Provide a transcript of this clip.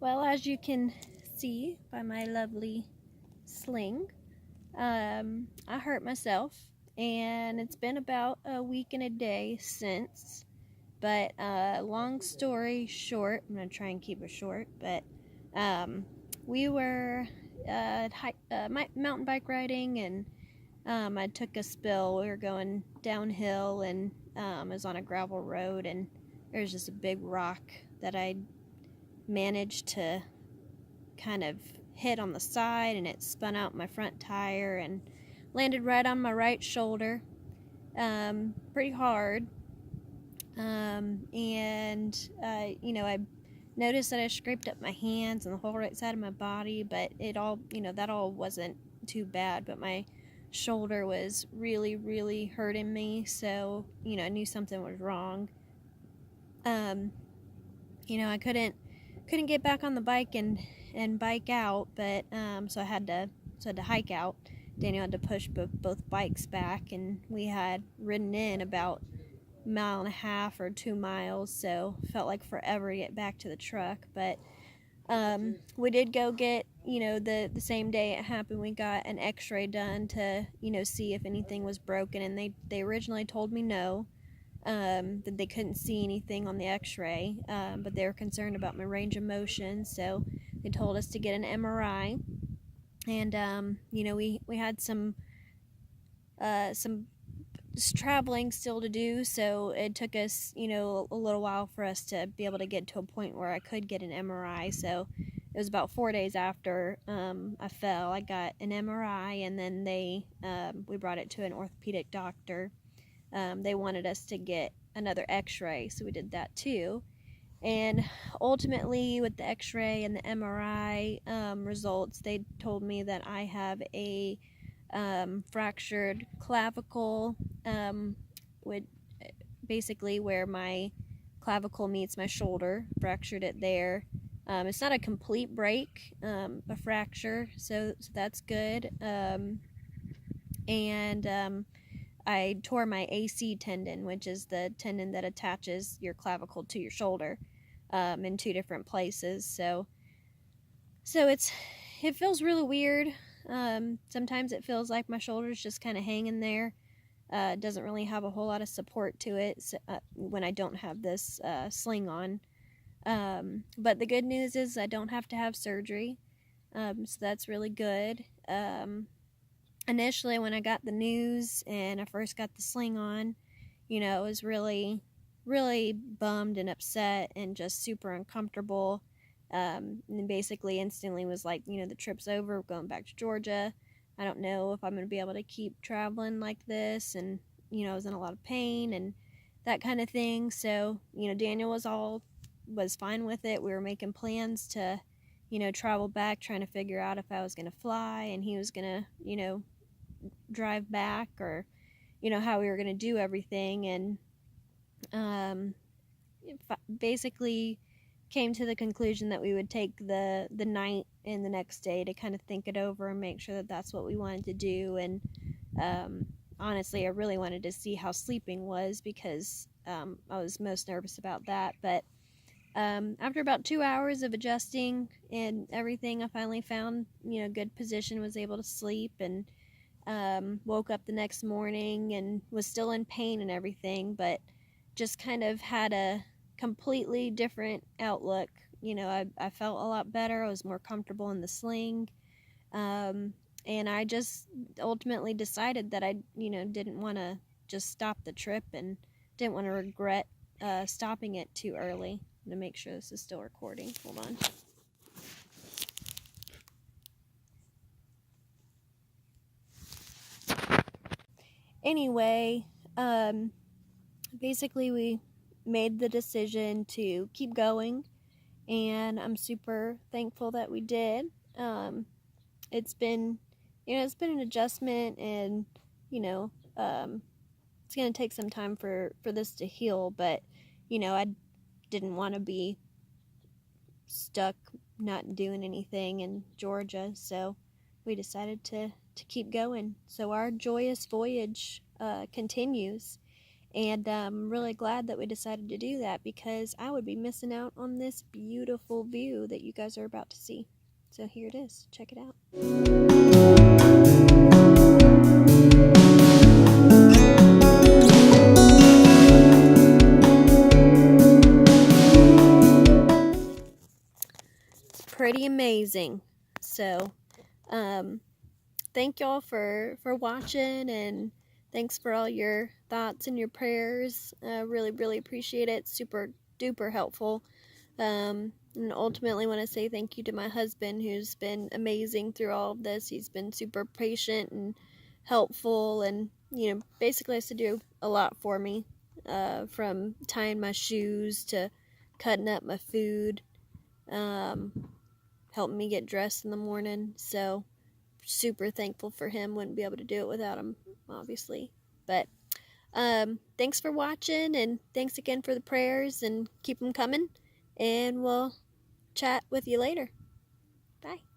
Well, as you can see by my lovely sling, I hurt myself, and it's been about a week and a day since. But long story short, I'm going to try and keep it short, but um, we were mountain bike riding, and I took a spill. We were going downhill, and it was on a gravel road, and there was just a big rock that I managed to kind of hit on the side, and it spun out my front tire and landed right on my right shoulder, pretty hard. I noticed that I scraped up my hands and the whole right side of my body, but that all wasn't too bad. But my shoulder was really, really hurting me, so I knew something was wrong. I couldn't get back on the bike and bike out, but so I had to hike out. Daniel had to push both bikes back, and we had ridden in about a mile and a half or 2 miles, so felt like forever to get back to the truck. But we did go get, the same day it happened, we got an x-ray done to, see if anything was broken, and they originally told me no, that they couldn't see anything on the x-ray, but they were concerned about my range of motion, so they told us to get an MRI. And we had some traveling still to do, so it took us a little while for us to be able to get to a point where I could get an MRI. So it was about 4 days after I fell, I got an MRI, and then we brought it to an orthopedic doctor. They wanted us to get another x-ray, so we did that too. And ultimately, with the x-ray and the MRI results, they told me that I have a fractured clavicle, with basically where my clavicle meets my shoulder, fractured it there. It's not a complete break, a fracture, so that's good. I tore my AC tendon, which is the tendon that attaches your clavicle to your shoulder, in 2 different places. So it feels really weird. Sometimes it feels like my shoulder's just kind of hanging there. It doesn't really have a whole lot of support to it when I don't have this sling on. But the good news is I don't have to have surgery, so that's really good. Initially, when I got the news and I first got the sling on, I was really, really bummed and upset and just super uncomfortable. And basically instantly was like, the trip's over, going back to Georgia. I don't know if I'm going to be able to keep traveling like this. And, I was in a lot of pain and that kind of thing. So, Daniel was fine with it. We were making plans to, travel back, trying to figure out if I was going to fly and he was going to, drive back, or, how we were going to do everything. And basically came to the conclusion that we would take the night and the next day to kind of think it over and make sure that that's what we wanted to do. And honestly, I really wanted to see how sleeping was, because I was most nervous about that. But after about 2 hours of adjusting and everything, I finally found good position, was able to sleep, and woke up the next morning and was still in pain and everything, but just kind of had a completely different outlook. I felt a lot better. I was more comfortable in the sling. And I just ultimately decided that I, didn't want to just stop the trip and didn't want to regret stopping it too early. I'm going to make sure this is still recording. Hold on. Anyway, basically we made the decision to keep going, and I'm super thankful that we did. It's been an adjustment, and it's going to take some time for this to heal, but I didn't want to be stuck not doing anything in Georgia, so we decided to keep going. So our joyous voyage continues. And I'm really glad that we decided to do that because I would be missing out on this beautiful view that you guys are about to see. So here it is. Check it out. It's pretty amazing. So, thank y'all for watching, and thanks for all your thoughts and your prayers. Really appreciate it. Super duper helpful. And ultimately want to say thank you to my husband, who's been amazing through all of this. He's been super patient and helpful, and basically has to do a lot for me, from tying my shoes to cutting up my food, helping me get dressed in the morning. So super thankful for him. Wouldn't be able to do it without him, obviously. But thanks for watching, and thanks again for the prayers, and keep them coming, and we'll chat with you later. Bye.